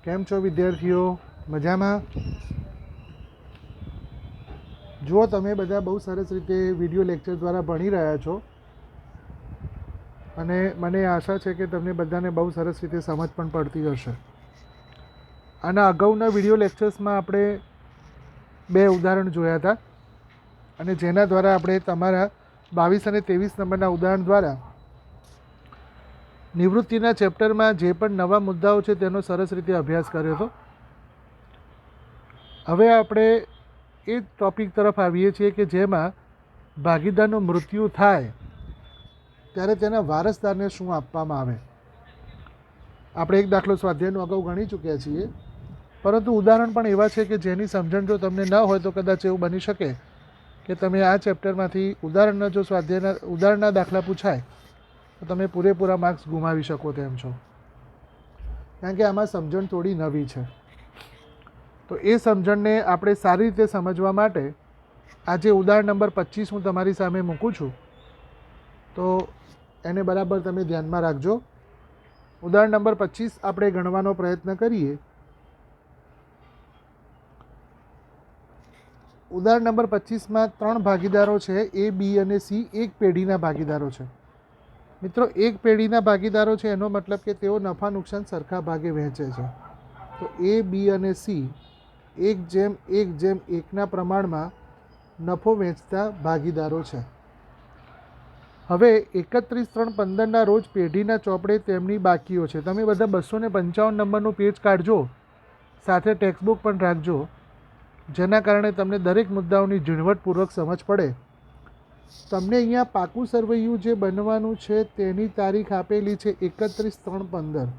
કેમ છો વિદ્યાર્થીઓ? મજામાં? જો તમે બધા બહુ સરસ રીતે વિડીયો લેક્ચર દ્વારા ભણી રહ્યા છો અને મને આશા છે કે તમને બધાને બહુ સરસ રીતે સમજ પણ પડતી હશે. આના અગાઉના વિડીયો લેક્ચર્સમાં આપણે 2 ઉદાહરણ જોયા હતા અને જેના દ્વારા આપણે તમારા 22 અને 23 નંબરના ઉદાહરણ દ્વારા નિવૃત્તિના ચેપ્ટરમાં જે પણ નવા મુદ્દાઓ છે તેનો સરસ રીતે અભ્યાસ કર્યો હતો. હવે આપણે એ ટૉપિક તરફ આવીએ છીએ કે જેમાં ભાગીદારનું મૃત્યુ થાય ત્યારે તેના વારસદારને શું આપવામાં આવે. આપણે એક દાખલો સ્વાધ્યાયનો અગાઉ ગણી ચૂક્યા છીએ, પરંતુ ઉદાહરણ પણ એવા છે કે જેની સમજણ જો તમને ન હોય તો કદાચ એવું બની શકે કે તમે આ ચેપ્ટરમાંથી ઉદાહરણના જો ઉદાહરણના દાખલા પૂછાય તો તમે પૂરેપૂરા માર્ક્સ ગુમાવી શકો તેમ છો, કારણ કે આમાં સમજણ થોડી નવી છે. તો એ સમજણને આપણે સારી રીતે સમજવા માટે આજે ઉદાહરણ નંબર 25 હું તમારી સામે મૂકું છું, તો એને બરાબર તમે ધ્યાનમાં રાખજો. ઉદાહરણ નંબર 25 આપણે ગણવાનો પ્રયત્ન કરીએ. ઉદાહરણ નંબર 25માં 3 ભાગીદારો છે, એ, બી અને સી. એક પેઢીના ભાગીદારો છે. મિત્રો, એક પેઢીના ભાગીદારો છે એનો મતલબ કે તેઓ નફા નુકસાન સરખા ભાગે વહેંચે છે. તો એ, બી અને સી 1:1:1ના પ્રમાણમાં નફો વહેંચતા ભાગીદારો છે. હવે 31/3/15ના રોજ પેઢીના ચોપડે તેમની બાકીઓ છે. તમે બધા 255 નંબરનું પેજ કાઢજો, સાથે ટેક્સ્ટબુક પણ રાખજો, જેના કારણે તમને દરેક મુદ્દાઓની ઝીણવટપૂર્વક સમજ પડે. તમને અહીંયા પાકું સરવૈયું જે બનવાનું છે તેની તારીખ આપેલી છે 31/3/15.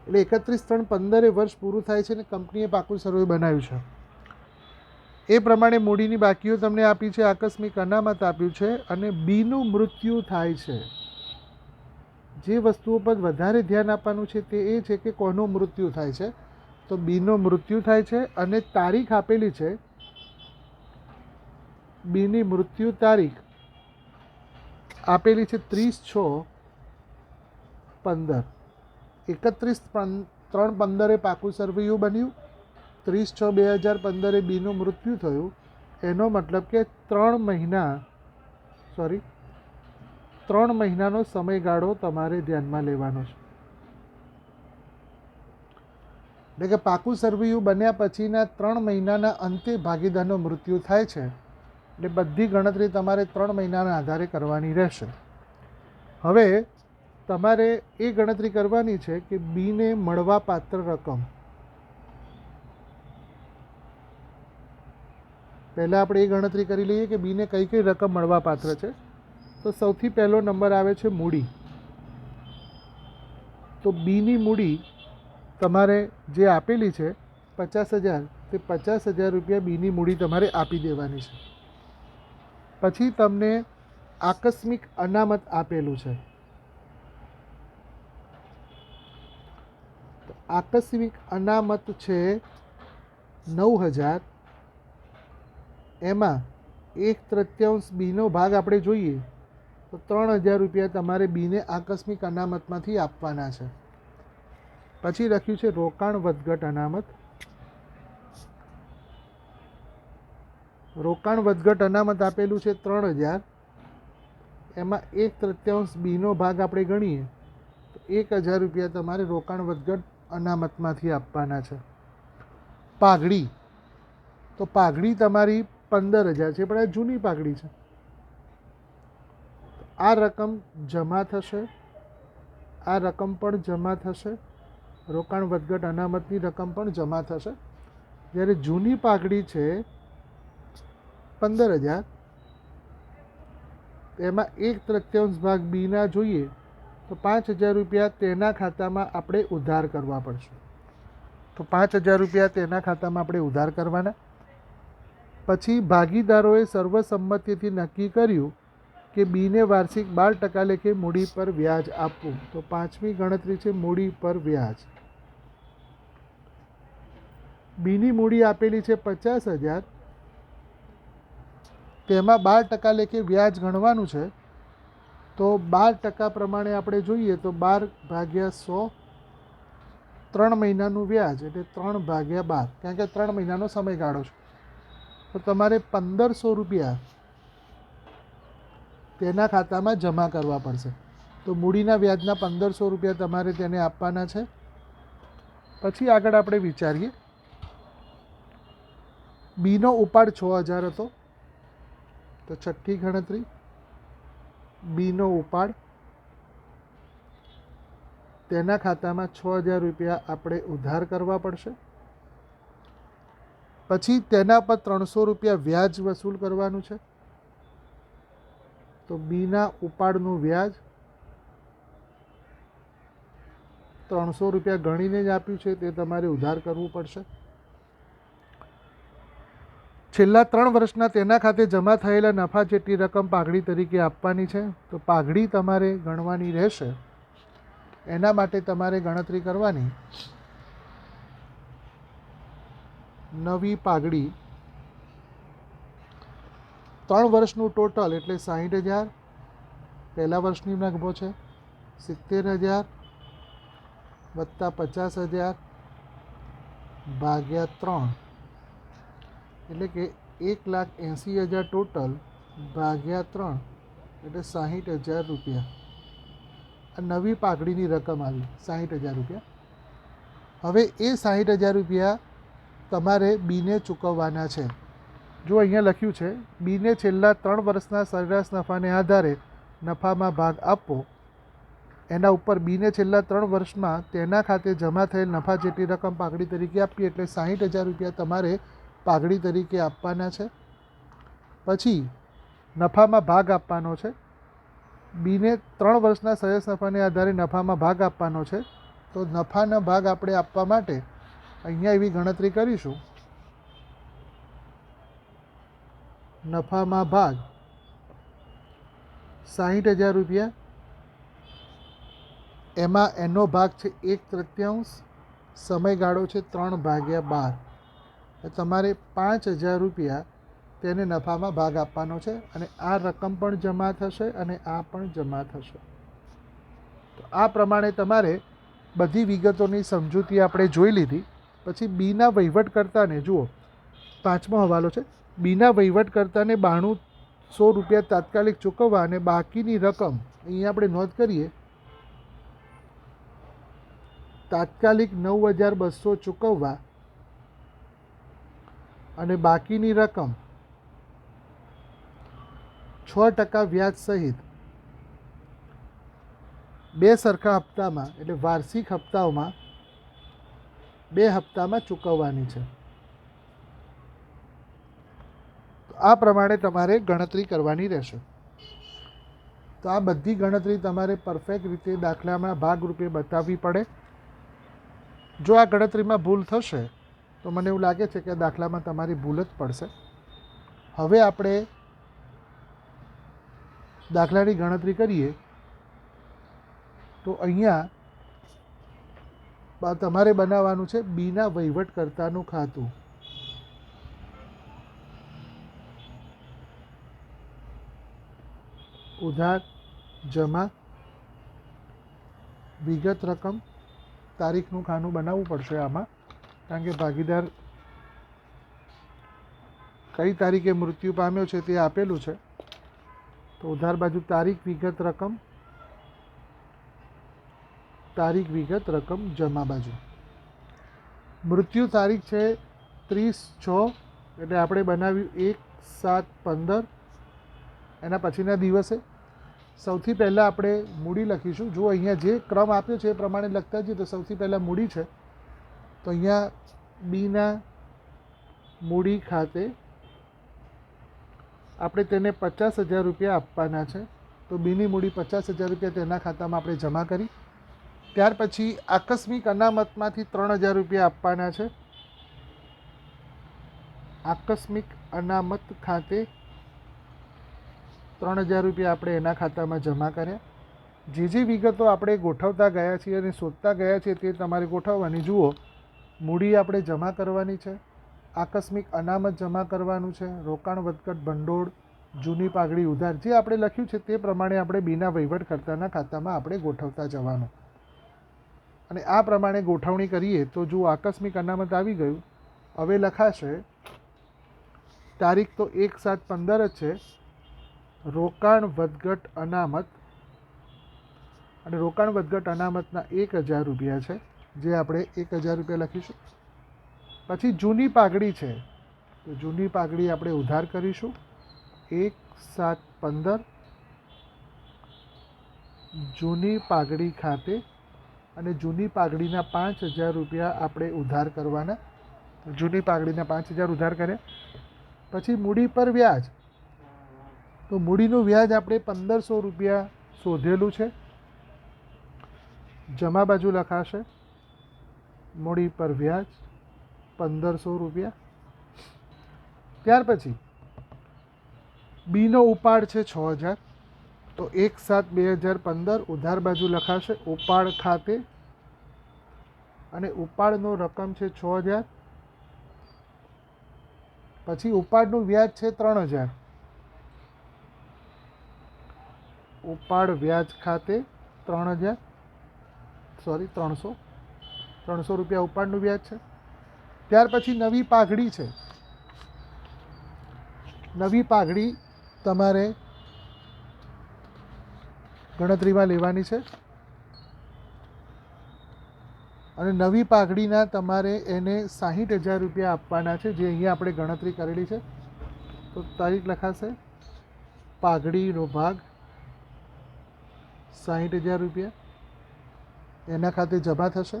એટલે 31/3/15 વર્ષ પૂરું થાય છે ને કંપનીએ પાકું સરવૈયું બનાવ્યું છે. એ પ્રમાણે મૂડીની બાકીઓ તમને આપી છે, આકસ્મિક અનામત આપ્યું છે અને બીનું મૃત્યુ થાય છે. જે વસ્તુઓ પર વધારે ધ્યાન આપવાનું છે તે એ છે કે કોનું મૃત્યુ થાય છે. તો બીનું મૃત્યુ થાય છે અને તારીખ આપેલી છે. બીની મૃત્યુ તારીખ આપેલી છે 30/6/15. 31/3/15 પાકું સરવૈયું બન્યું, 30/6/2015 બીનું મૃત્યુ થયું. એનો મતલબ કે 3 મહિનાનો સમયગાળો તમારે ધ્યાનમાં લેવાનો છે. એટલે કે પાકું સરવૈયું બન્યા પછીના 3 મહિનાના અંતે ભાગીદારનું મૃત્યુ થાય છે. એટલે બધી ગણતરી તમારે 3 મહિનાના આધારે કરવાની રહેશે. હવે તમારે એ ગણતરી કરવાની છે કે બીને મળવાપાત્ર રકમ. પહેલાં આપણે એ ગણતરી કરી લઈએ કે બીને કઈ કઈ રકમ મળવાપાત્ર છે. તો સૌથી પહેલો નંબર આવે છે મૂડી. તો બીની મૂડી તમારે જે આપેલી છે 50,000, તે 50,000 રૂપિયા બીની મૂડી તમારે આપી દેવાની છે. પછી તમને આકસ્મિક અનામત આપેલું છે. આકસ્મિક અનામત છે 9,000. એમાં 1/3 બીનો ભાગ આપણે જોઈએ તો 3,000 રૂપિયા તમારે બીને આકસ્મિક અનામતમાંથી આપવાના છે. પછી લખ્યું છે રોકાણ વધઘટ અનામત. રોકાણ વધઘટ અનામત આપેલું છે 3,000. એમાં 1/3 બીનો ભાગ આપણે ગણીએ તો 1,000 રૂપિયા તમારે રોકાણ વધઘટ અનામતમાંથી આપવાના છે. પાઘડી. તો પાઘડી તમારી 15,000 છે, પણ આ જૂની પાઘડી છે. આ રકમ જમા થશે, આ રકમ પણ જમા થશે, રોકાણ વધઘટ અનામતની રકમ પણ જમા થશે. જ્યારે જૂની પાઘડી છે 15,000, એમાં 1/3 ભાગ બીના જોઈએ તો 5,000 રૂપિયા તેના ખાતામાં આપણે ઉધાર કરવા પડશે. તો 5,000 રૂપિયા તેના ખાતામાં આપણે ઉધાર કરવાના. પછી ભાગીદારોએ સર્વસંમતિથી નક્કી કર્યું કે બીને વાર્ષિક 12% લેખે મૂડી પર વ્યાજ આપવું. તો 5મી ગણતરી છે મૂડી પર વ્યાજ. બીની મૂડી આપેલી છે 50,000. તેમાં 12% લેખે વ્યાજ ગણવાનું છે. તો 12% પ્રમાણે આપણે જોઈએ તો 12/100 3 મહિનાનું વ્યાજ એટલે 3/12, કારણ કે 3 મહિનાનો સમયગાળો છે. તો તમારે 1500 રૂપિયા તેના ખાતામાં જમા કરવા પડશે. તો મૂડીના વ્યાજના 1500 રૂપિયા તમારે તેને આપવાના છે. પછી આગળ આપણે વિચારીએ. બીનો ઉપાડ 6000 હતો, તો છઠ્ઠી ગણતરી, બીનો ઉપાડ તેના ખાતામાં 6000 રૂપિયા આપણે ઉધાર કરવા પડશે. પછી તેના પર 300 રૂપિયા વ્યાજ વસૂલ કરવાનું છે. તો બીના ઉપાડનું વ્યાજ 300 રૂપિયા ગણીને જ આપ્યું છે, તે તમારે ઉધાર કરવું પડશે. છેલ્લા 3 વર્ષના તેના ખાતે જમા થયેલા નફા જેટલી રકમ પાઘડી તરીકે આપવાની છે. તો પાઘડી તમારે ગણવાની રહેશે. એના માટે તમારે ગણતરી કરવાની. નવી પાઘડી 3 વર્ષનું ટોટલ એટલે 60,000, પહેલા વર્ષની નગભો છે 70,000 વત્તા 50,000 ભાગ્યા 3, એટલે કે 1,80,000 ટોટલ ભાગ્યા 3 એટલે 60,000 રૂપિયા. આ નવી પાઘડીની રકમ આવી 60,000 રૂપિયા. હવે એ 60,000 રૂપિયા તમારે બીને ચૂકવવાના છે. જો અહીંયા લખ્યું છે, બીને છેલ્લા 3 વર્ષના સરેરાશ નફાને આધારે નફામાં ભાગ આપવો. એના ઉપર બીને છેલ્લા 3 વર્ષમાં તેના ખાતે જમા થયેલ નફા જેટલી રકમ પાઘડી તરીકે આપીએ એટલે 60,000 રૂપિયા તમારે પાઘડી તરીકે આપવાના છે. પછી નફામાં ભાગ આપવાનો છે. બીને 3 વર્ષના સરેરાશ નફાને આધારે નફામાં ભાગ આપવાનો છે. તો નફાના ભાગ આપણે આપવા માટે અહીંયા એવી ગણતરી કરીશું. નફામાં ભાગ 60,000 રૂપિયા, એમાં એનો ભાગ છે 1/3, સમયગાળો છે 3/12. તમારે 5,000 રૂપિયા તેને નફામાં ભાગ આપવાનો છે. અને આ રકમ પણ જમા થશે અને આ પણ જમા થશે. તો આ પ્રમાણે તમારે બધી વિગતોની સમજૂતી આપણે જોઈ લીધી. પછી બીના વહીવટકર્તાને જુઓ, 5મો હવાલો છે. બીના વહીવટકર્તાને 9200 રૂપિયા તાત્કાલિક ચૂકવવા અને બાકીની રકમ અહીંયા આપણે નોંધ કરીએ, તાત્કાલિક 9,200 ચૂકવવા અને બાકીની રકમ 6% વ્યાજ સહિત 2 સરખા હપ્તામાં એટલે વાર્ષિક હપ્તાઓમાં 2 હપ્તામાં ચૂકવવાની છે. તો આ પ્રમાણે તમારે ગણતરી કરવાની રહેશે. તો આ બધી ગણતરી તમારે પરફેક્ટ રીતે દાખલામાં ભાગરૂપે બતાવવી પડે. જો આ ગણતરીમાં ભૂલ થશે તો મને એવું લાગે છે કે દાખલામાં તમારી ભૂલ જ પડશે. હવે આપણે દાખલાની ગણતરી કરીએ. તો અહીંયા તમારે બનાવવાનું છે બીના વહીવટકર્તાનું ખાતું. ઉધાર, જમા, વિગત રકમ, તારીખનું ખાનું બનાવવું પડશે આમાં, કારણ કે ભાગીદાર કઈ તારીખે મૃત્યુ પામ્યો છે તે આપેલું છે. તો ઉધાર બાજુ તારીખ, વિગત, રકમ, તારીખ, વિગત, રકમ, જમા બાજુ. મૃત્યુ તારીખ છે 30/6, એટલે આપણે બનાવ્યું 1/7/15. એના પછીના દિવસે સૌથી પહેલાં આપણે મૂડી લખીશું. જો અહીંયા જે ક્રમ આપ્યો છે એ પ્રમાણે લખતા જઈએ. તો સૌથી પહેલાં મૂડી છે, તો અહીંયા બીના મૂડી ખાતે આપણે તેને 50,000 રૂપિયા આપવાના છે. તો બીની મૂડી 50,000 રૂપિયા તેના ખાતામાં આપણે જમા કરી. ત્યાર પછી આકસ્મિક અનામતમાંથી 3,000 રૂપિયા આપવાના છે. આકસ્મિક અનામત ખાતે 3,000 રૂપિયા આપણે એના ખાતામાં જમા કર્યા. જે વિગતો આપણે ગોઠવતા ગયા છીએ અને શોધતા ગયા છીએ તે તમારે ગોઠવવાની. જુઓ, મૂડી આપણે જમા કરવાની છે, આકસ્મિક અનામત જમા કરવાનું છે, રોકાણ વધઘટ ભંડોળ, જૂની પાઘડી ઉધાર, જે આપણે લખ્યું છે તે પ્રમાણે આપણે બીના વહીવટકર્તાના ખાતામાં આપણે ગોઠવતા જવાનું. અને આ પ્રમાણે ગોઠવણી કરીએ તો જો આકસ્મિક અનામત આવી ગયું. હવે લખાશે તારીખ તો 1/7/15 જ છે. રોકાણ વધઘટ અનામત, અને રોકાણ વધઘટ અનામતના 1000 રૂપિયા છે, જે આપણે 1000 રૂપિયા લખીશું. પછી જૂની પાઘડી છે, તો જૂની પાઘડી આપણે ઉધાર કરીશું 1/7/15 જૂની પાઘડી ખાતે, અને જૂની પાઘડીના 5000 રૂપિયા આપણે ઉધાર કરવાના. જૂની પાઘડીના 5000 ઉધાર કર્યા. પછી મૂડી પર વ્યાજ, તો મૂડીનું વ્યાજ આપણે 1500 રૂપિયા શોધેલું છે, જમા બાજુ લખાશે મૂડી પર વ્યાજ 1500 રૂપિયા. ત્યાર પછી બીનો ઉપાડ છે 6000, તો 1/7/2015 ઉધાર બાજુ લખાશે ઉપાડ ખાતે, અને ઉપાડનો રકમ છે 6000. પછી ઉપાડનું વ્યાજ છે 3000, ઉપાડ વ્યાજ ખાતે 300 રૂપિયા ઉપાડનું વ્યાજ છે. ત્યાર પછી નવી પાઘડી છે. નવી પાઘડી તમારે ગણતરીમાં લેવાની છે, અને નવી પાઘડીના તમારે એને 60000 રૂપિયા આપવાના છે, જે અહીંયા આપણે ગણતરી કરેલી છે. તો તારીખ લખાશે પાઘડીનો ભાગ 60000 રૂપિયા એના ખાતે જમા થશે.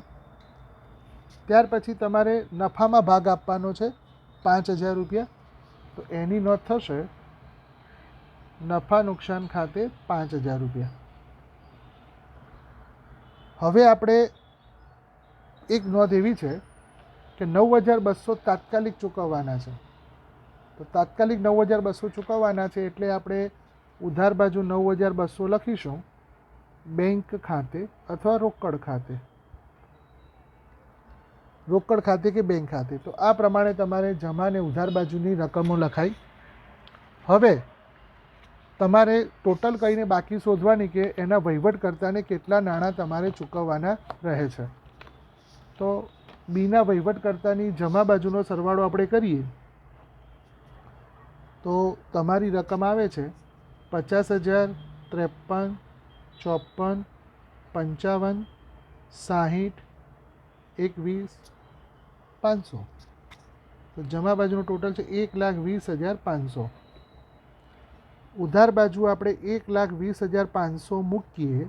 ત્યાર પછી તમારે નફામાં ભાગ આપવાનો છે 5000 રૂપિયા, તો એની નોંધ થશે નફા નુકસાન ખાતે 5000 રૂપિયા. હવે આપણે એક નોંધ એવી છે કે 9200 તાત્કાલિક ચૂકવવાના છે. તો તાત્કાલિક 9200 ચૂકવવાના છે, એટલે આપણે ઉધાર બાજુ 9200 લખીશું બેંક ખાતે અથવા રોકડ ખાતે, રોકડ ખાતે કે બેંક ખાતે. તો આ પ્રમાણે તમારે જમા અને ઉધાર બાજુની રકમો લખાઈ. હવે તમારે ટોટલ કરીને બાકી શોધવાની કે એના વહીવટકર્તાને કેટલા નાણાં તમારે ચૂકવવાના રહે છે. તો બીના વહીવટકર્તાની જમા બાજુનો સરવાળો આપણે કરીએ તો તમારી રકમ આવે છે 50,000, 53, 54, 55, 60, 21, 500. તો જમા બાજુનું ટોટલ છે 1,20,500. ઉધાર બાજુ આપણે 1,20,500 મૂકીએ,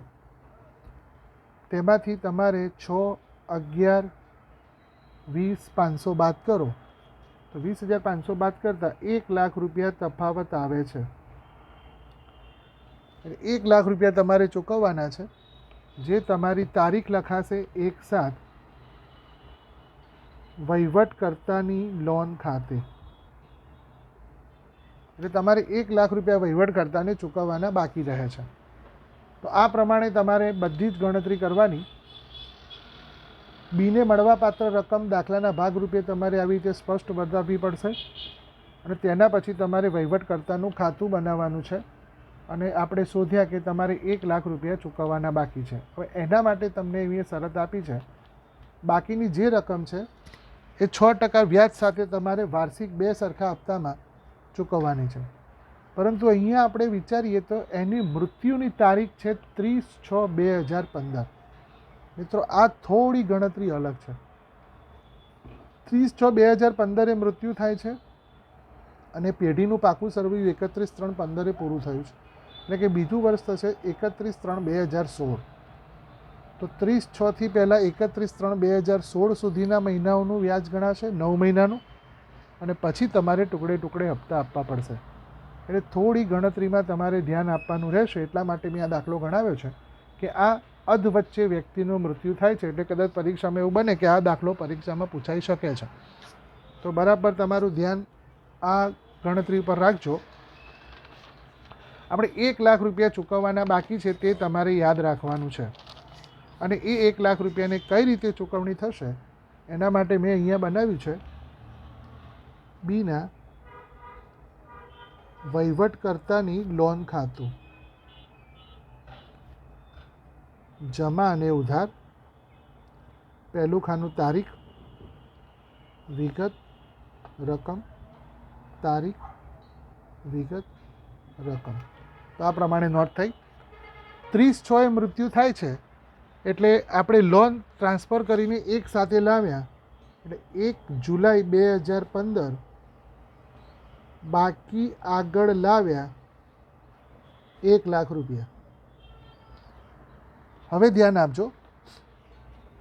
તેમાંથી તમારે 6, 11, 20, 500 બાદ કરો, તો 20,500 બાદ કરતાં 1,00,000 રૂપિયા તફાવત આવે છે. 1,00,000 રૂપિયા તમારે ચૂકવવાના છે, જે તમારી તારીખ લખાશે 1/7 વહીવટકર્તાની લોન ખાતે. એટલે તમારે 1,00,000 રૂપિયા વહીવટકર્તાને ચૂકવવાના બાકી રહે છે. તો આ પ્રમાણે તમારે બધી જ ગણતરી કરવાની. બીને મળવાપાત્ર રકમ દાખલાના ભાગરૂપે તમારે આવી રીતે સ્પષ્ટ બતાવવી પડશે, અને તેના પછી તમારે વહીવટકર્તાનું ખાતું બનાવવાનું છે, અને આપણે શોધ્યા કે તમારે 1,00,000 રૂપિયા ચૂકવવાના બાકી છે. હવે એના માટે તમને એવી શરત આપી છે, બાકીની જે રકમ છે એ 6% વ્યાજ સાથે તમારે વાર્ષિક 2 સરખા હપ્તામાં ચૂકવવાની છે. પરંતુ અહીંયા આપણે વિચારીએ તો એની મૃત્યુની તારીખ છે 30/6/2015. મિત્રો, આ થોડી ગણતરી અલગ છે. 30/6/2015 એ મૃત્યુ થાય છે, અને પેઢીનું પાકું સરવૈયું 31/3/15 પૂરું થયું છે, એટલે કે બીજું વર્ષ થશે 31/3/2016. તો 30/6 પહેલાં 31/3/2016 સુધીના મહિનાઓનું વ્યાજ ગણાશે, 9 મહિનાનું, અને પછી તમારે ટુકડે ટુકડે હપ્તા આપવા પડશે. એટલે થોડી ગણતરીમાં તમારે ધ્યાન આપવાનું રહેશે. એટલા માટે મેં આ દાખલો ગણાવ્યો છે કે આ અધ વચ્ચે વ્યક્તિનું મૃત્યુ થાય છે, એટલે કદાચ પરીક્ષામાં એવું બને કે આ દાખલો પરીક્ષામાં પૂછાઈ શકે છે. તો બરાબર તમારું ધ્યાન આ ગણતરી પર રાખજો. આપણે 1,00,000 રૂપિયા ચૂકવવાના બાકી છે, તે તમારે યાદ રાખવાનું છે. અને એ 1,00,000 રૂપિયાને કઈ રીતે ચૂકવણી થશે એના માટે મેં અહીંયા બનાવ્યું છે બીના વહીવટકર્તાની લોન ખાતું, જમા અને ઉધાર, પહેલું ખાનું તારીખ, વિગત, રકમ, તારીખ, વિગત, રકમ. તો આ પ્રમાણે નોટ થઈ. 30/6 મૃત્યુ થાય છે એટલે આપણે લોન ટ્રાન્સફર કરીને એક સાથે લાવ્યા એટલે 1 જુલાઈ 2015 બાકી આગળ લાવ્યા 1 લાખ રૂપિયા. હવે ધ્યાન આપજો,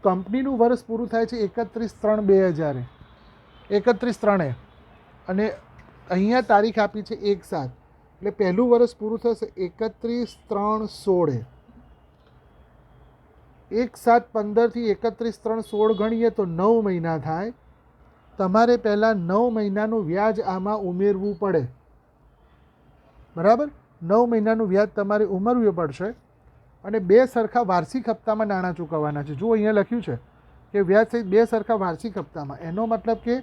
કંપનીનું વર્ષ પૂરું થાય છે 31/3/2000, 31/3 અને અહીંયા તારીખ આપી છે 1/7 એટલે પહેલું વર્ષ પૂરું થશે 31/3/16. 1/7/15 થી 31/3/16 ગણીએ તો 9 મહિના થાય. તમારે પહેલાં 9 મહિનાનું વ્યાજ આમાં ઉમેરવું પડે. બરાબર, 9 મહિનાનું વ્યાજ તમારે ઉમેરવું પડશે અને 2 સરખા વાર્ષિક હપ્તામાં નાણાં ચૂકવવાના છે. જુઓ અહીંયા લખ્યું છે કે વ્યાજ સહિત 2 સરખા વાર્ષિક હપ્તામાં. એનો મતલબ કે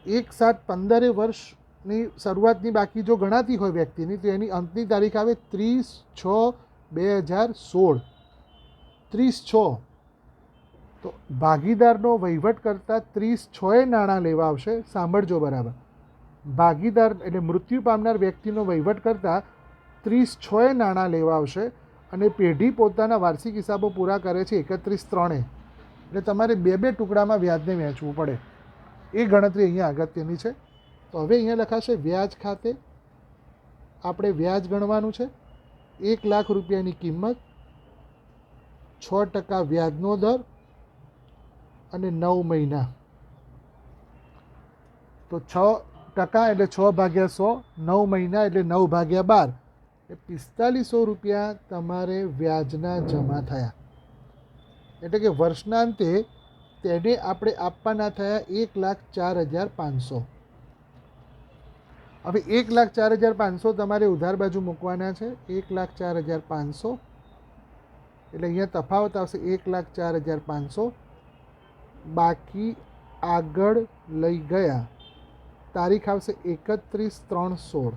1/7/15 વર્ષની શરૂઆતની બાકી જો ગણાતી હોય વ્યક્તિની તો એની અંતની તારીખ આવે 30/6/2016. 30/6 તો ભાગીદારનો વહીવટ કરતાં 30/6 નાણાં લેવા આવશે. સાંભળજો બરાબર, ભાગીદાર એટલે મૃત્યુ પામનાર વ્યક્તિનો વહીવટ કરતાં 30/6 નાણાં લેવા આવશે અને પેઢી પોતાના વાર્ષિક હિસાબો પૂરા કરે છે 31/3 એટલે તમારે 2 ટુકડામાં વ્યાજને વહેંચવું પડે. એ ગણતરી અહીંયા અગત્યની છે. તો હવે અહીંયા લખાશે વ્યાજ ખાતે આપણે વ્યાજ ગણવાનું છે. 1 લાખ રૂપિયાની કિંમત, 6% વ્યાજનો દર અને 9 મહિના. તો 6% એટલે 6/100, 9 મહિના એટલે 9/12 એ 4500 રૂપિયા તમારે વ્યાજના જમા થયા. એટલે કે વર્ષના અંતે તેને આપણે આપવાના થયા 1,04,500. હવે 1,04,500 તમારે ઉધાર બાજુ મૂકવાના છે. 1,04,500 એટલે અહીંયા તફાવત આવશે 1,04,500 બાકી આગળ લઈ ગયા. તારીખ આવશે 31/3/16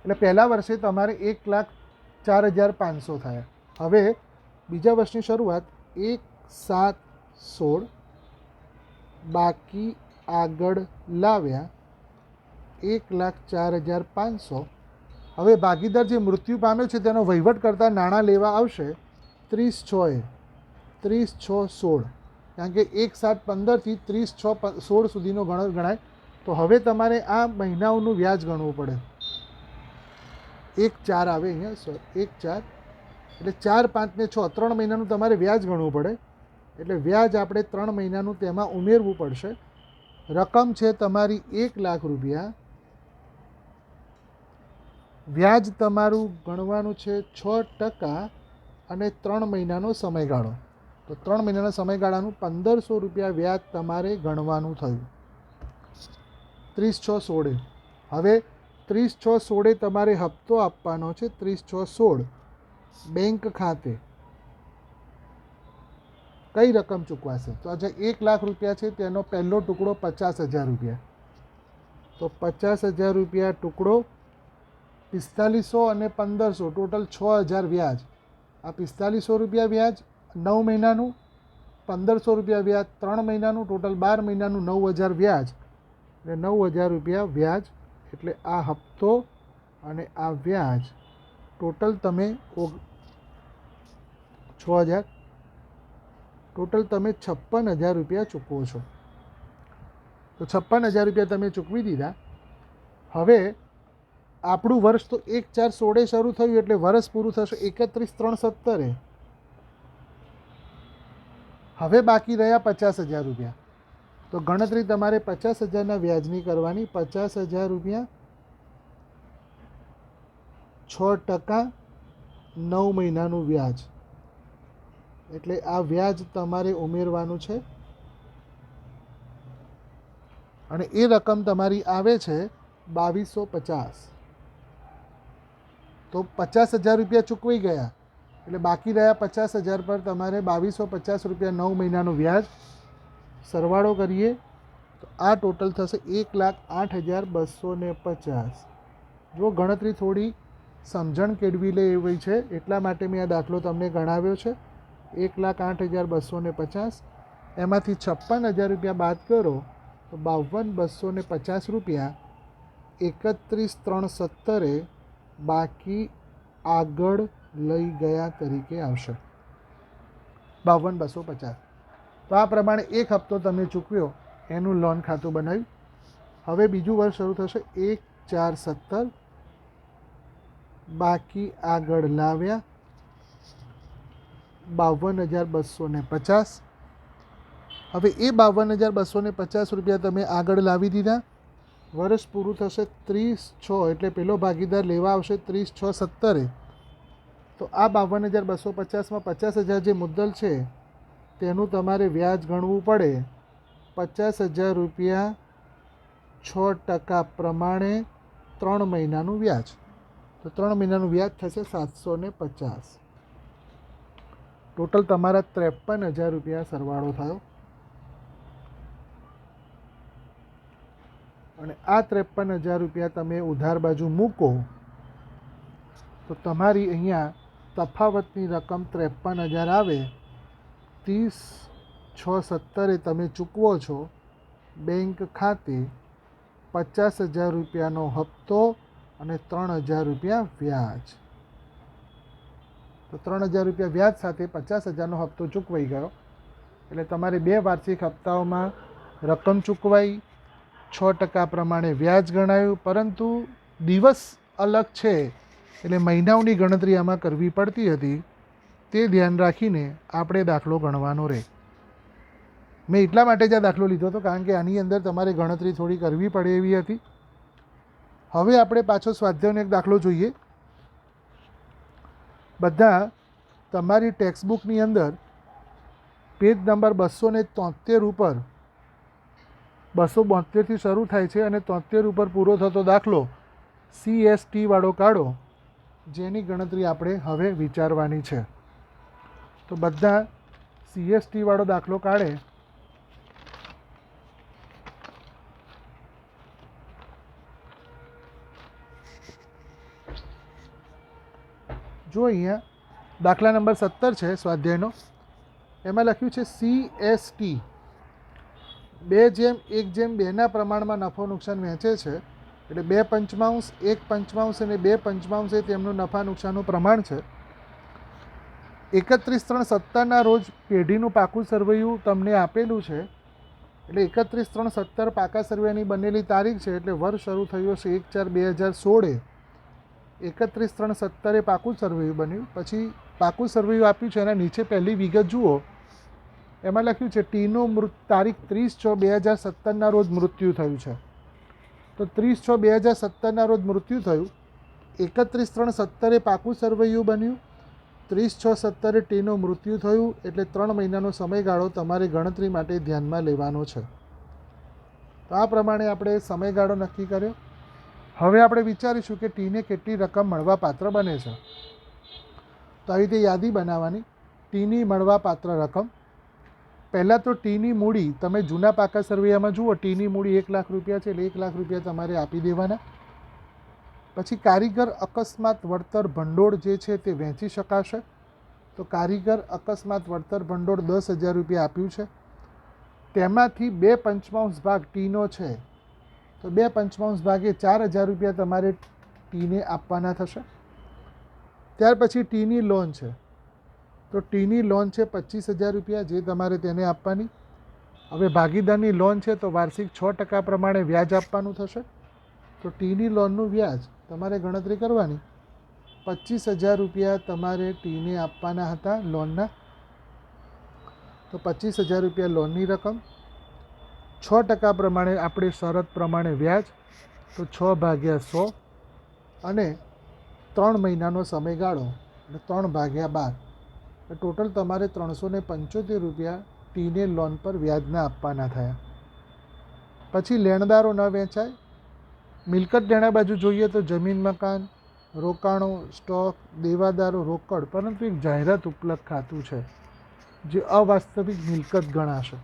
એટલે પહેલા વર્ષે તમારે 1,04,500 થયા. હવે બીજા વર્ષની શરૂઆત 1/7/16 બાકી આગળ લાવ્યા 1,04,500. હવે ભાગીદાર જે મૃત્યુ પામ્યો છે તેનો વહીવટ કરતાં નાણાં લેવા આવશે 30/6 30/6/16 કારણ કે 1/7/15 થી 30/6/16 સુધીનો ગણાય. તો હવે તમારે આ મહિનાઓનું વ્યાજ ગણવું પડે. 1/4 આવે અહીંયા, 1/4 એટલે 4, 5 ને 6 3 મહિનાનું તમારે વ્યાજ ગણવું પડે. એટલે વ્યાજ આપણે 3 મહિનાનું તેમાં ઉમેરવું પડશે. રકમ છે તમારી 1 લાખ રૂપિયા. વ્યાજ તમારું ગણવાનું છે 6% અને 3 મહિનાનો સમયગાળો. તો 3 મહિનાના સમયગાળાનું 1500 રૂપિયા વ્યાજ તમારે ગણવાનું થયું. 30/6/16 હવે 30/6/16 તમારે હપ્તો આપવાનો છે. 30/6/16 બેંક ખાતે કઈ રકમ ચૂકવાશે? તો આજે 1 લાખ રૂપિયા છે તેનો પહેલો ટુકડો 50,000 રૂપિયા. તો 50,000 રૂપિયા ટુકડો, 4500 અને 1500 ટોટલ 6000 વ્યાજ. આ 4500 રૂપિયા વ્યાજ 9 મહિનાનું, 1500 રૂપિયા વ્યાજ 3 મહિનાનું, ટોટલ 12 મહિનાનું 9000 વ્યાજ એટલે 9000 રૂપિયા વ્યાજ. એટલે આ હપ્તો અને આ વ્યાજ ટોટલ તમે 6000 ટોટલ તમે 56,000 રૂપિયા ચૂકવો છો. તો 56,000 રૂપિયા તમે ચૂકવી દીધા. હવે આપણું વર્ષ તો 1/4/16 શરૂ થયું એટલે વર્ષ પૂરું થશે 31/3/17. હવે બાકી રહ્યા 50,000 રૂપિયા. તો ગણતરી તમારે 50,000ના વ્યાજની કરવાની. 50,000 રૂપિયા 6% 9 મહિનાનું વ્યાજ એટલે આ વ્યાજ તમારે ઉમેરવાનું છે અને એ રકમ તમારી આવે છે 2250. તો 50,000 રૂપિયા ચૂકવાઈ ગયા એટલે બાકી રહ્યા 50,000 પર તમારે 2250 રૂપિયા 9 મહિનાનું વ્યાજ. સરવાળો કરીએ તો આ ટોટલ થશે 1,08,250. જો ગણતરી થોડી સમજણ કેળવી લે એવી છે એટલા માટે મેં આ દાખલો તમને ગણાવ્યો છે. 1,08,250. એમાંથી 56,000 રૂપિયા બાદ કરો તો 52,250 રૂપિયા 31,370 બાકી આગળ લઈ ગયા તરીકે આવશે. 52,250. તો આ પ્રમાણે એક હપ્તો તમે ચૂકવ્યો એનું લોન ખાતું બનાવ્યું. હવે બીજું વર્ષ શરૂ થશે 1/4/17 બાકી આગળ લાવ્યા 52,250. હવે એ 52,250 રૂપિયા તમે આગળ લાવી દીધા. વર્ષ પૂરું થશે 30/6 એટલે પેલો ભાગીદાર લેવા આવશે 30/6/17. તો આ 52,250માં 50,000 જે મુદ્દલ છે તેનું તમારે વ્યાજ ગણવું પડે. 50,000 રૂપિયા 6% પ્રમાણે 3 મહિનાનું વ્યાજ. તો 3 મહિનાનું વ્યાજ થશે 750. ટોટલ તમારા 53,000 રૂપિયા સરવાળો થયો. અને આ 53,000 રૂપિયા તમે ઉધાર બાજુ મૂકો તો તમારી અહીંયા તફાવતની રકમ 53,000 આવે. 30/6/17 તમે ચૂકવો છો બેંક ખાતે 50,000 રૂપિયાનો હપ્તો અને 3,000 રૂપિયા વ્યાજ. તો 3,000 રૂપિયા વ્યાજ સાથે 50,000નો હપ્તો ચૂકવાઈ ગયો. એટલે તમારે 2 વાર્ષિક હપ્તાઓમાં રકમ ચૂકવાઈ, 6% પ્રમાણે વ્યાજ ગણાયું, પરંતુ દિવસ અલગ છે એટલે મહિનાઓની ગણતરી આમાં કરવી પડતી હતી. તે ધ્યાન રાખીને આપણે દાખલો ગણવાનો રહે. મેં એટલા માટે જ આ દાખલો લીધો હતો કારણ કે આની અંદર તમારે ગણતરી થોડી કરવી પડે એવી હતી. હવે આપણે પાછો સ્વાધ્યાયનો એક દાખલો જોઈએ. બધા તમારી ટેક્સ્ટબુકની અંદર પેજ નંબર 273 ઉપર 272થી શરૂ થાય છે અને 73 ઉપર પૂરો થતો દાખલો CST વાળો કાઢો, જેની ગણતરી આપણે હવે વિચારવાની છે. તો બધા CST વાળો દાખલો કાઢે. જો અહીંયા દાખલા નંબર 17 છે સ્વાધ્યાયનો. એમાં લખ્યું છે CST 2:1:2ના પ્રમાણમાં નફો નુકસાન વહેંચે છે. એટલે 2/5, 1/5 અને 2/5 એ તેમનું નફા નુકસાનનું પ્રમાણ છે. 31/3/17ના રોજ પેઢીનું પાકું સરવૈયું તમને આપેલું છે. એટલે 31/3/17 પાકા સરવૈયાની બનેલી તારીખ છે. એટલે વર્ષ શરૂ થયું હશે 1/4/2016. 31/3/17 પાકું સરવૈયું બન્યું. પછી પાકું સરવૈયું આપ્યું છે, એના નીચે પહેલી વિગત જુઓ. એમાં લખ્યું છે ટીનું તારીખ 30/6/2017ના રોજ મૃત્યુ થયું છે. તો 30/6/2017ના રોજ મૃત્યુ થયું. 31/3/17 પાકું સરવૈયું બન્યું. 30/6/17 ટીનું મૃત્યુ થયું. એટલે 3 મહિનાનો સમયગાળો તમારે ગણતરી માટે ધ્યાનમાં લેવાનો છે. તો આ પ્રમાણે આપણે સમયગાળો નક્કી કર્યો. હવે આપણે વિચારીશું કે ટીને કેટલી રકમ મળવાપાત્ર બને છે. તો આવી રીતે યાદી બનાવવાની. ટીની મળવાપાત્ર રકમ. પહેલાં તો ટીની મૂડી તમે જૂના પાકા સરવૈયામાં જુઓ, ટીની મૂડી 1 લાખ રૂપિયા છે. એટલે 1 લાખ રૂપિયા તમારે આપી દેવાના. પછી કારીગર અકસ્માત વળતર ભંડોળ જે છે તે વહેંચી શકાશે. તો કારીગર અકસ્માત વળતર ભંડોળ 10,000 રૂપિયા આપ્યું છે. તેમાંથી 2/5 ભાગ ટીનો છે. તો 2/5 ભાગે 4,000 રૂપિયા તમારે ટીને આપવાના થશે. ત્યાર પછી ટીની લોન છે. તો ટીની લોન છે 25,000 રૂપિયા, જે તમારે તેને આપવાની. હવે ભાગીદારની લોન છે તો વાર્ષિક 6% પ્રમાણે વ્યાજ આપવાનું થશે. તો ટીની લોનનું વ્યાજ તમારે ગણતરી કરવાની. 25,000 રૂપિયા તમારે ટીને આપવાના હતા લોનના. તો 25,000 રૂપિયા લોનની રકમ. 6% પ્રમાણે આપણે શરત પ્રમાણે વ્યાજ. તો 6/100 અને 3 મહિનાનો સમયગાળો એટલે 3/12. ટોટલ તમારે 375 રૂપિયા ટીને લોન પર વ્યાજના આપવાના થયા. પછી લેણદારો ન વેચાય. મિલકત લેણા બાજુ જોઈએ તો જમીન મકાન, રોકાણો, સ્ટોક, દેવાદારો, રોકડ. પરંતુ એક જાહેરાત ઉપલબ્ધ ખાતું છે જે અવાસ્તવિક મિલકત ગણાશે.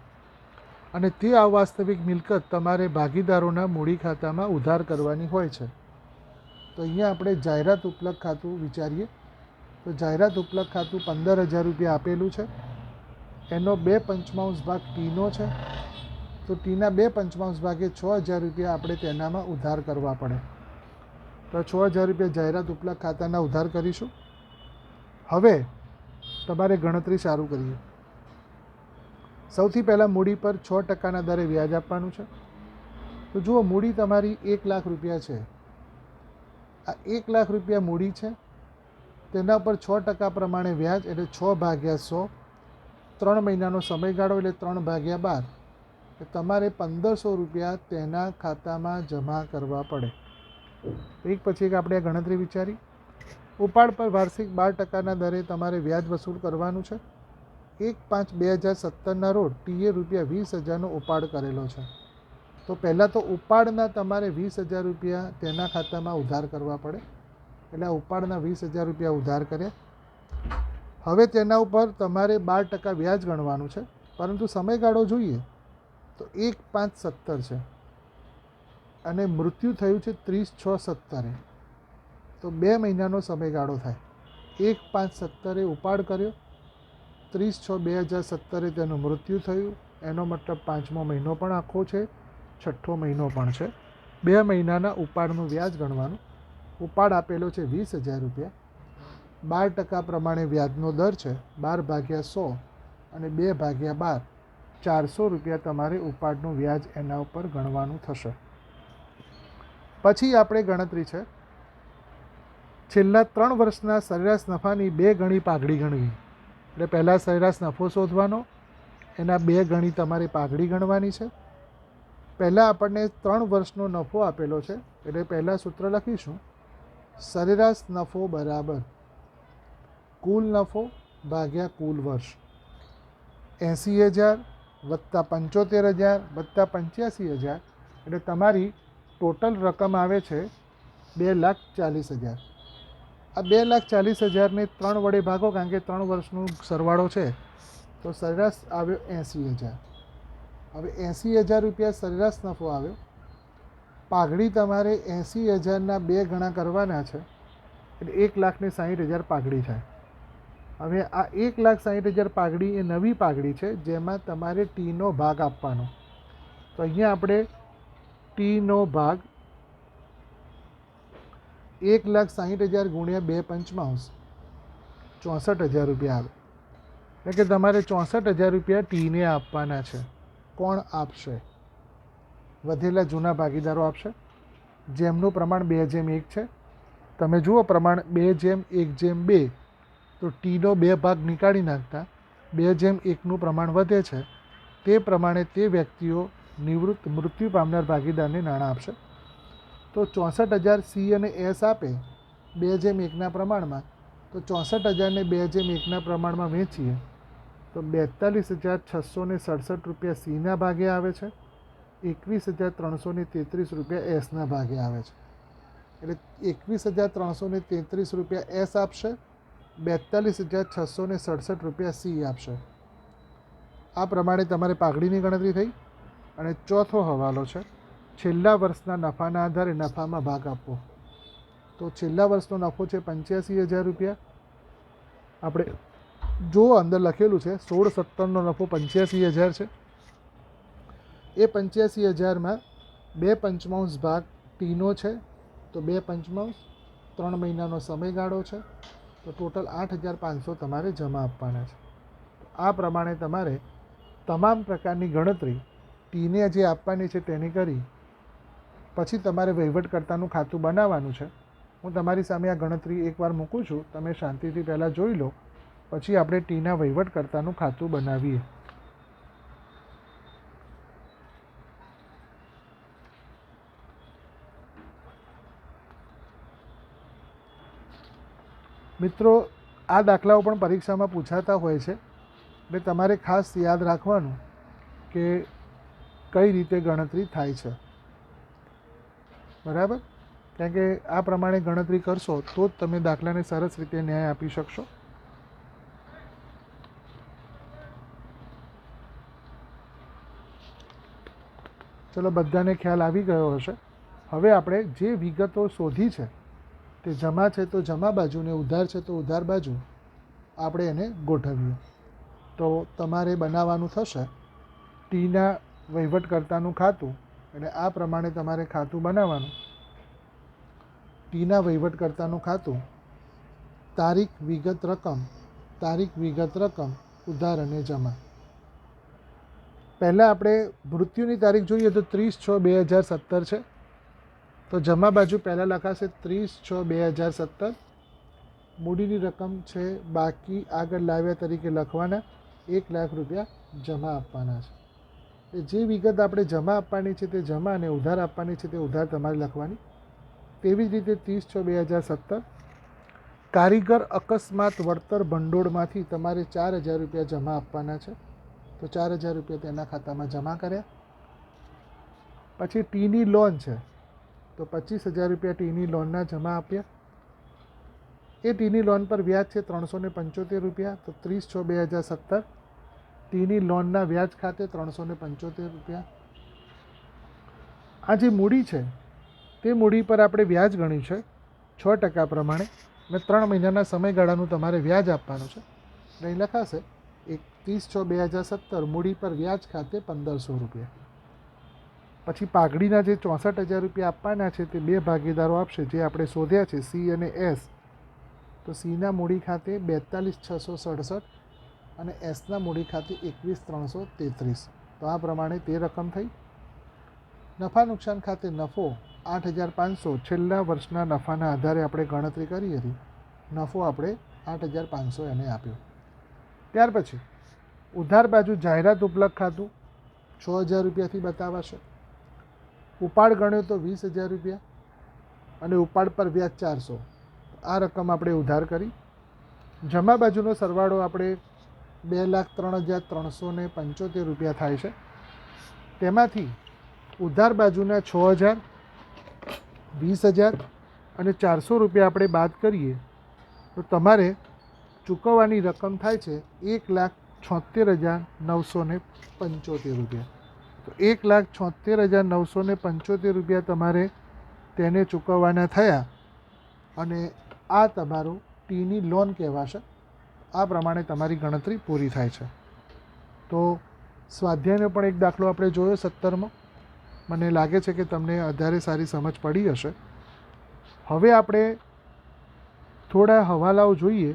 અને તે અવાસ્તવિક મિલકત તમારે ભાગીદારોના મૂડી ખાતામાં ઉધાર કરવાની હોય છે. તો અહીંયા આપણે જાહેરાત ઉપલબ્ધ ખાતું વિચારીએ. તો જાહેરાત ઉપલબ્ધ ખાતું 15,000 રૂપિયા આપેલું છે, એનો 2/5 ભાગ ટીનો છે, તો ટીના 2/5 ભાગે 6,000 રૂપિયા આપણે તેનામાં ઉધાર કરવા પડે. તો 6,000 રૂપિયા જાહેરાત ઉપલબ્ધ ખાતાના ઉધાર કરીશું. હવે તમારે ગણતરી ચાલુ કરીએ. સૌથી પહેલાં મૂડી પર 6% દરે વ્યાજ આપવાનું છે. તો જુઓ, મૂડી તમારી 1 લાખ રૂપિયા છે. આ 1 લાખ રૂપિયા મૂડી છે, તેના પર 6% પ્રમાણે વ્યાજ એટલે 6/100, 3 મહિનાનો સમયગાળો એટલે 3/12. તમારે 1,500 રૂપિયા તેના ખાતામાં જમા કરવા પડે. એક પછી એક આપણે આ ગણતરી વિચારી. ઉપાડ પર વાર્ષિક 12%ના દરે તમારે વ્યાજ વસૂલ કરવાનું છે. 1/5/2017ના રોજ ટીએ ₹20,000નો ઉપાડ કરેલો છે. તો પહેલાં તો ઉપાડના તમારે 20,000 રૂપિયા તેના ખાતામાં ઉધાર કરવા પડે, એટલે ઉપાડના 20,000 રૂપિયા ઉધાર કર્યા. હવે તેના ઉપર તમારે 12% વ્યાજ ગણવાનું છે, પરંતુ સમયગાળો જોઈએ તો 1/5/17 છે અને મૃત્યુ થયું છે 30/6/17. તો 2 મહિનાનો સમયગાળો થાય. 1/5/17 ઉપાડ કર્યો, 30/6/2017 તેનું મૃત્યુ થયું, એનો મતલબ 5મો મહિનો પણ આખો છે, 6ઠ્ઠો મહિનો પણ છે. 2 મહિનાના ઉપાડનું વ્યાજ ગણવાનું. ઉપાડ આપેલો છે 20,000 રૂપિયા, 12% પ્રમાણે વ્યાજનો દર છે 12/100 અને 2/12, 400 રૂપિયા તમારે ઉપાડનું વ્યાજ એના ઉપર ગણવાનું થશે. પછી આપણે ગણતરી છે છેલ્લા 3 વર્ષના સરેરાશ નફાની 2 ગણી પાઘડી ગણવી. એટલે પહેલાં સરેરાશ નફો શોધવાનો, એના 2 ગણી તમારે પાઘડી ગણવાની છે. પહેલાં આપણને 3 વર્ષનો નફો આપેલો છે, એટલે પહેલાં સૂત્ર લખીશું, સરેરાશ નફો બરાબર કુલ નફો ભાગ્યા કુલ વર્ષ. 80,000 વત્તા 75,000 વત્તા 85,000, એટલે તમારી ટોટલ રકમ આવે છે 2,40,000. આ 2,40,000ને 3 વડે ભાગો, કારણ કે 3 વર્ષનું સરવાળો છે, તો સરેરાશ આવ્યો 80,000. હવે 80,000 રૂપિયા સરેરાશ નફો આવ્યો. પાઘડી તમારે 80,000ના 2 ગણા કરવાના છે, એટલે 1,60,000 પાઘડી થાય. હવે આ 1,60,000 પાઘડી એ નવી પાઘડી છે, જેમાં તમારે ટીનો ભાગ આપવાનો. તો અહીંયા આપણે ટીનો ભાગ 1,60,000 ગુણ્યા 2/5 64,000 રૂપિયા આવે. એટલે કે તમારે 64,000 રૂપિયા ટીને આપવાના છે. કોણ આપશે? વધેલા જૂના ભાગીદારો આપશે, જેમનું પ્રમાણ 2:1 છે. તમે જુઓ પ્રમાણ 2:1:2, તો ટીનો 2 ભાગ નીકાળી નાખતા 2:1નું પ્રમાણ વધે છે. તે પ્રમાણે તે વ્યક્તિઓ મૃત્યુ પામનાર ભાગીદારને નાણાં આપશે. તો 64,000 સી અને એસ આપે 2:1ના પ્રમાણમાં, તો 64,000ને 2:1ના પ્રમાણમાં વેચીએ તો 42,667 રૂપિયા સીના ભાગે આવે છે, 21,333 રૂપિયા એસના ભાગે આવે છે. એટલે 21,333 રૂપિયા એસ આપશે, 42,667 રૂપિયા સી આપશે. આ પ્રમાણે તમારે પાઘડીની ગણતરી થઈ. અને ચોથો હવાલો છે છેલ્લા વર્ષના નફાના આધારે નફામાં ભાગ આપવો. તો છેલ્લા વર્ષનો નફો છે 85,000 રૂપિયા. આપણે જો અંદર લખેલું છે 16/17નો નફો 85,000 છે. એ 85,000માં 2/5 ભાગ ટીનો છે, તો 2/5, 3 મહિનાનો સમયગાળો છે, તો ટોટલ 8,500 તમારે જમા આપવાના છે. આ પ્રમાણે તમારે તમામ પ્રકારની ગણતરી ટીને જે આપવાની છે તેની કરી પછી તમારે વહીવટકર્તાનું ખાતું બનાવવાનું છે. હું તમારી સામે આ ગણતરી એકવાર મૂકું છું, તમે શાંતિથી પહેલાં જોઈ લો, પછી આપણે ટીના વહીવટકર્તાનું ખાતું બનાવીએ. મિત્રો, આ દાખલાઓ પણ પરીક્ષામાં પૂછાતા હોય છે, એટલે તમારે ખાસ યાદ રાખવાનું કે કઈ રીતે ગણતરી થાય છે. બરાબર? કારણ કે આ પ્રમાણે ગણતરી કરશો તો જ તમે દાખલાને સરસ રીતે ન્યાય આપી શકશો. ચલો, બધાને ખ્યાલ આવી ગયો હશે. હવે આપણે જે વિગતો શોધી છે તે જમા છે તો જમા બાજુ ને ઉધાર છે તો ઉધાર બાજુ આપણે એને ગોઠવીએ. તો તમારે બનાવવાનું થશે ટીના વહીવટકર્તાનું ખાતું, એટલે આ પ્રમાણે તમારે ખાતું બનાવવાનું. ટીના વહીવટકર્તાનું ખાતું, તારીખ વિગત રકમ, ઉધાર અને જમા. પહેલાં આપણે મૃત્યુની તારીખ જોઈએ તો 30/6/2017 છે. તો જમા બાજુ પહેલાં લખાશે 30/6/2017. મૂડીની રકમ છે બાકી આગળ લાવ્યા તરીકે લખવાના, 1 લાખ રૂપિયા જમા આપવાના છે. જે વિગત આપણે જમા આપવાની છે તે જમા અને ઉધાર આપવાની છે તે ઉધાર તમારે લખવાની. તેવી જ રીતે 30/6/2017 કારીગર અકસ્માત વળતર ભંડોળમાંથી તમારે 4,000 રૂપિયા જમા આપવાના છે. તો 4,000 રૂપિયા તેના ખાતામાં જમા કર્યા. પછી ટીની લોન છે તો 25,000 રૂપિયા ટીની લોનના જમા આપ્યા. એ ટીની લોન પર વ્યાજ છે 375 રૂપિયા. તો 30/6/2017 ટીની લોનના વ્યાજ ખાતે 375 રૂપિયા. આ જે મૂડી છે તે મૂડી પર આપણે વ્યાજ ગણ્યું છે 6% પ્રમાણે, અને 3 મહિનાના સમયગાળાનું તમારે વ્યાજ આપવાનું છે. અહીં લખાશે 30/6/2017 મૂડી પર વ્યાજ ખાતે 1,500 રૂપિયા. પછી પાઘડીના જે 64,000 રૂપિયા આપવાના છે તે 2 ભાગીદારો આપશે, જે આપણે શોધ્યા છે સી અને એસ. તો સીના મૂડી ખાતે 42,667 અને એસના મૂડી ખાતે 21,333. તો આ પ્રમાણે તે રકમ થઈ. નફા નુકસાન ખાતે નફો 8,500 છેલ્લા વર્ષના નફાના આધારે આપણે ગણતરી કરી હતી. નફો આપણે 8,500 એને આપ્યો. ત્યાર પછી ઉધાર બાજુ જાહેરાત ઉપલબ્ધ ખાતું 6,000 રૂપિયાથી બતાવાશે. ઉપાડ ગણ્યો તો 20,000 રૂપિયા અને ઉપાડ પર વ્યાજ 400. આ રકમ આપણે ઉધાર કરી. જમા બાજુનો સરવાળો આપણે 2,03,375 રૂપિયા થાય છે. તેમાંથી ઉધાર બાજુના 6,000, 20,000 અને 400 રૂપિયા આપણે બાદ કરીએ તો તમારે ચૂકવવાની રકમ થાય છે 1,76,975 રૂપિયા. તો 1,76,975 રૂપિયા તમારે તેને ચૂકવવાના થયા, અને આ તમારું ટીની લોન કહેવાશે. આ પ્રમાણે તમારી ગણતરી પૂરી થાય છે. તો સ્વાધ્યાયનો પણ એક દાખલો આપણે જોયો 17મો. મને લાગે છે કે તમને વધારે સારી સમજ પડી હશે. હવે આપણે થોડા હવાલાઓ જોઈએ.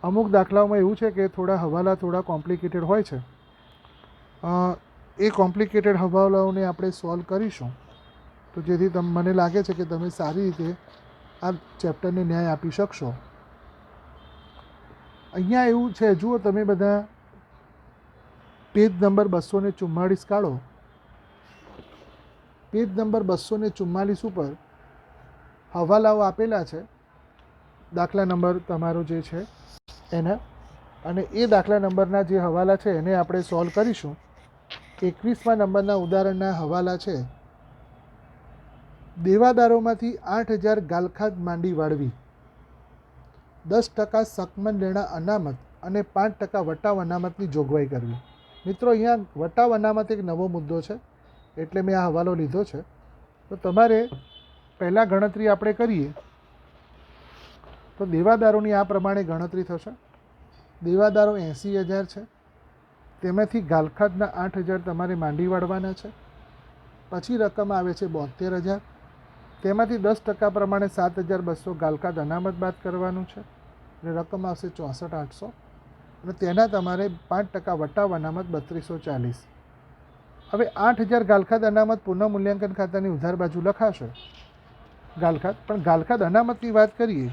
અમુક દાખલાઓમાં એવું છે કે થોડા હવાલા થોડા કોમ્પ્લિકેટેડ હોય છે. એ કોમ્પ્લિકેટેડ હવાલાઓને આપણે સોલ્વ કરીશું, તો જેથી મને લાગે છે કે તમે સારી રીતે આ ચેપ્ટરને ન્યાય આપી શકશો. અહીંયા એવું છે, જુઓ તમે બધા પેજ નંબર 244 કાઢો. પેજ નંબર 244 ઉપર હવાલાઓ આપેલા છે, દાખલા નંબર તમારો જે છે એના, અને એ દાખલા નંબરના જે હવાલા છે એને આપણે સોલ્વ કરીશું. 21મા નંબરના ઉદાહરણના હવાલા છે, દેવાદારોમાંથી 8,000 ગાલખાદ માંડી વાળવી, 10% સકમન લેણા અનામત અને 5% વટાવ અનામતની જોગવાઈ કરવી. મિત્રો, અહીંયા વટાવ અનામત એક નવો મુદ્દો છે, એટલે મેં આ હવાલો લીધો છે. તો તમારે પહેલાં ગણતરી આપણે કરીએ તો દેવાદારોની આ પ્રમાણે ગણતરી થશે. દેવાદારો 80,000 છે, તેમાંથી ગાલખાદના 8,000 તમારે માંડી વાળવાના છે. પછી રકમ આવે છે 72,000, તેમાંથી 10% પ્રમાણે 7,200 ગાલખાદ અનામત બાદ કરવાનું છે, અને રકમ આવશે 64,800, અને તેના તમારે 5% વટાવ અનામત 3,240. હવે 8,000 ગાલખાદ અનામત પુનઃમૂલ્યાંકન ખાતાની ઉધાર બાજુ લખાશે ગાલખાદ. પણ ગાલખાદ અનામતની વાત કરીએ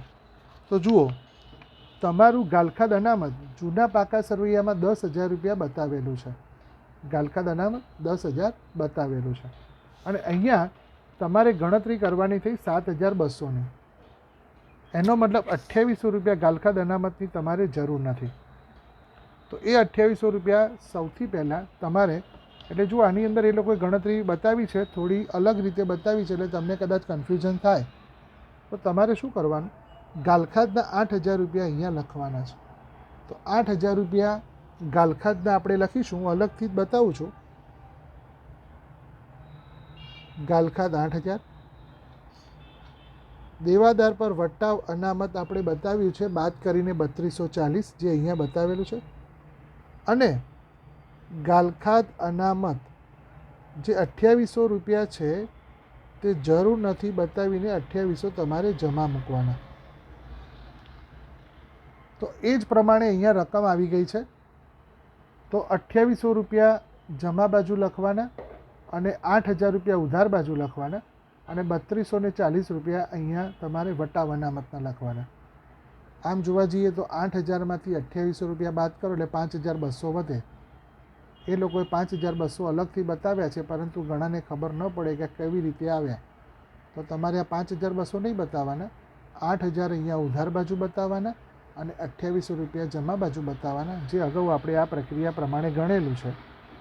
તો જુઓ, તમારું ગાલખાદ અનામત જૂના પાકા સરવૈયામાં 10,000 રૂપિયા બતાવેલું છે. ગાલખાદ અનામત 10,000 બતાવેલું છે, અને અહીંયા તમારે ગણતરી કરવાની થઈ 7,200ની. એનો મતલબ 2800 રૂપિયા ગાલખાદ અનામતની તમારે જરૂર નથી. તો એ 2800 રૂપિયા સૌથી પહેલાં તમારે, એટલે જો આની અંદર એ લોકોએ ગણતરી બતાવી છે, થોડી અલગ રીતે બતાવી છે, એટલે તમને કદાચ કન્ફ્યુઝન થાય તો તમારે શું કરવાનું, ગાલખાદના 8,000 રૂપિયા અહીંયા લખવાના છે. તો 8,000 રૂપિયા ગાલખાદના આપણે લખીશું. હું અલગથી જ બતાવું છું. ગાલખાદ 8,000, દેવાદાર પર વટાવ અનામત આપણે બતાવ્યું છે, બાદ કરીને 3240 જે અહીંયા બતાવેલું છે, અને ગાલખાત અનામત જે 2800 રૂપિયા છે તે જરૂર નથી બતાવીને 2800 તમારે જમા મૂકવાના. તો એ જ પ્રમાણે અહીંયા રકમ આવી ગઈ છે. તો 2800 રૂપિયા જમા બાજુ લખવાના અને 8000 રૂપિયા ઉધાર બાજુ લખવાના અને 3240 રૂપિયા અહીંયા તમારે વટાવ અનામતના લખવાના. આમ જોવા જઈએ તો 8000માંથી 2800 રૂપિયા બાદ કરો એટલે 5200 વધે. એ લોકોએ 5200 અલગથી બતાવ્યા છે, પરંતુ ઘણાને ખબર ન પડે કે કેવી રીતે આવ્યા. તો તમારે આ 5200 નહીં બતાવવાના, 8000 અહીંયા ઉધાર બાજુ બતાવવાના અને 2800 રૂપિયા જમા બાજુ બતાવવાના, જે અગાઉ આપણે આ પ્રક્રિયા પ્રમાણે ગણેલું છે.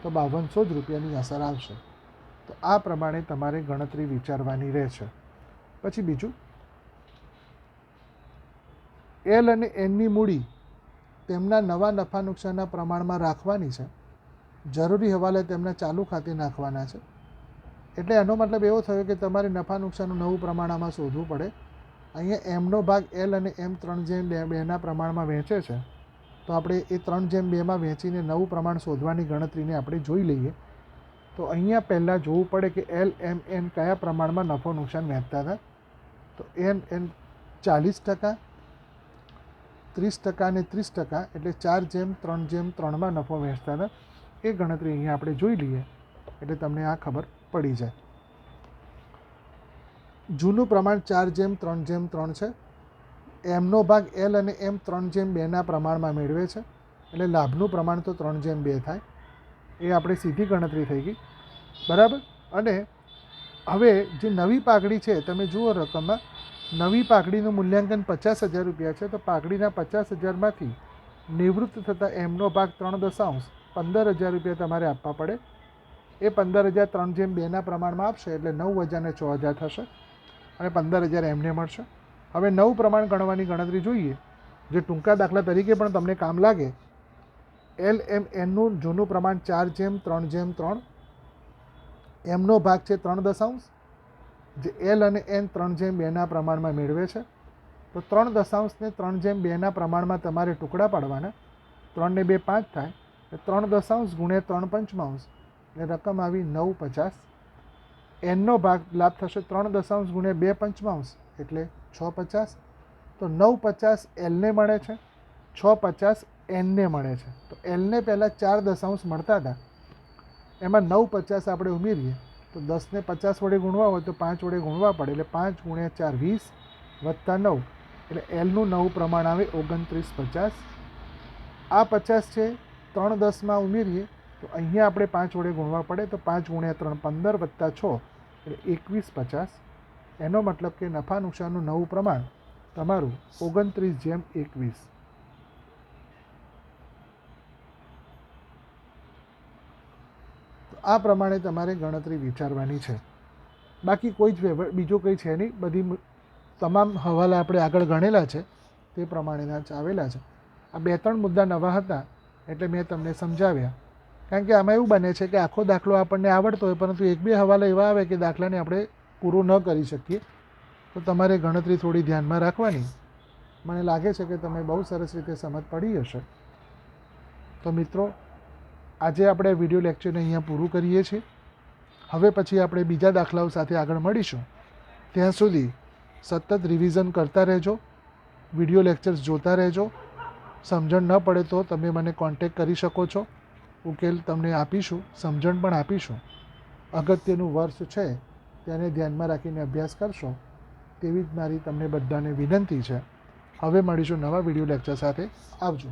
તો 5200 જ રૂપિયાની અસર આવશે. તો આ પ્રમાણે તમારે ગણતરી વિચારવાની રહેશે. પછી બીજું, એલ અને એનની મૂડી તેમના નવા નફા નુકસાનના પ્રમાણમાં રાખવાની છે. જરૂરી હવાલે તેમના ચાલુ ખાતે નાખવાના છે. એટલે એનો મતલબ એવો થયો કે તમારે નફા નુકસાનનું નવું પ્રમાણ આમાં શોધવું પડે. અહીંયા એમનો ભાગ એલ અને એમ 3/2ના પ્રમાણમાં વહેંચે છે. તો આપણે એ 3/2માં વહેંચીને નવું પ્રમાણ શોધવાની ગણતરીને આપણે જોઈ લઈએ. તો અહીંયા પહેલાં જોવું પડે કે એલ એમ એન કયા પ્રમાણમાં નફો નુકસાન વહેંચતા હતા. તો એન 40%, 30% અને 30%, એટલે 4/3/3માં નફો વહેંચતા હતા. એ ગણતરી અહીંયા આપણે જોઈ લઈએ એટલે તમને આ ખબર પડી જાય. જૂનું પ્રમાણ 4/3/3 છે. એમનો ભાગ એલ અને એમ 3/2ના પ્રમાણમાં મેળવે છે, એટલે લાભનું પ્રમાણ તો 3/2 થાય. એ આપણે સીધી ગણતરી થઈ ગઈ, બરાબર. અને હવે જે નવી પાઘડી છે, તમે જુઓ રકમમાં નવી પાઘડીનું મૂલ્યાંકન 50,000 રૂપિયા છે. તો પાઘડીના 50,000માંથી નિવૃત્ત થતાં એમનો ભાગ 3 15,000 રૂપિયા તમારે આપવા પડે. એ 15,000 3/2ના પ્રમાણમાં આપશે એટલે 9,000 ને 6,000 થશે અને 15,000 એમને મળશે. હવે નવું પ્રમાણ ગણવાની ગણતરી જોઈએ, જે ટૂંકા દાખલા તરીકે પણ તમને કામ લાગે. એલ એમ એનનું જૂનું પ્રમાણ 4/3/3, એમનો ભાગ છે 3 જે એલ અને એન 3/2ના પ્રમાણમાં મેળવે છે. તો 3 ને 3/2ના પ્રમાણમાં તમારે ટુકડા પાડવાના. 3 ને 2 5 થાય, 3 ગુણ્યા 3/5 એટલે રકમ આવી 950. એનનો ભાગ લાભ થશે 3 ગુણ્યા 2/5 એટલે 650. તો 950 એલને મળે છે, 650 એનને મળે છે. તો એલને પહેલાં 4 મળતા હતા, એમાં 950 આપણે ઉમેરીએ તો 10ને 50 વડે ગુણવા હોય તો 5 વડે ગુણવા પડે, એટલે 5 ગુણ્યા 4 20 વત્તા 9 એટલે એલનું નવું પ્રમાણ આવે 2950. આ 50 છે 3/10માં ઉમેરીએ તો અહીંયા આપણે 5 વડે ગુણવા પડે, તો 5 ગુણ્યા 3 15 વત્તા 6 એટલે 2150. એનો મતલબ કે નફા નુકસાનનું નવું પ્રમાણ તમારું 29/21. આ પ્રમાણે તમારે ગણતરી વિચારવાની છે. બાકી કોઈ જ બીજો કંઈ છે નહીં. બધી તમામ હવાલા આપણે આગળ ગણેલા છે તે પ્રમાણેના જ આવેલા છે. આ 2-3 મુદ્દા નવા હતા એટલે મેં તમને સમજાવ્યા. કારણ કે આમાં એવું બને છે કે આખો દાખલો આપણને આવડતો હોય, પરંતુ 1-2 હવાલા એવા આવે કે દાખલાને આપણે પૂરો ન કરી શકીએ. તો તમારે ગણતરી થોડી ધ્યાનમાં રાખવાની. મને લાગે છે કે તમે બહુ સરસ રીતે સમજ પડી હશે. તો મિત્રો, આજે આપણે વિડીયો લેક્ચરને અહીંયા પૂરું કરીએ છીએ. હવે પછી આપણે બીજા દાખલાઓ સાથે આગળ મળીશું. ત્યાં સુધી સતત રિવિઝન કરતા રહેજો, વિડીયો લેક્ચર્સ જોતા રહેજો. સમજણ ન પડે તો તમે મને કોન્ટેક્ટ કરી શકો છો. ઉકેલ તમને આપીશું, સમજણ પણ આપીશું. અગત્યનું વર્ષ છે તેને ધ્યાનમાં રાખીને અભ્યાસ કરશો તેવી જ મારી તમને બધાને વિનંતી છે. હવે મળીશું નવા વિડીયો લેક્ચર સાથે. આવજો.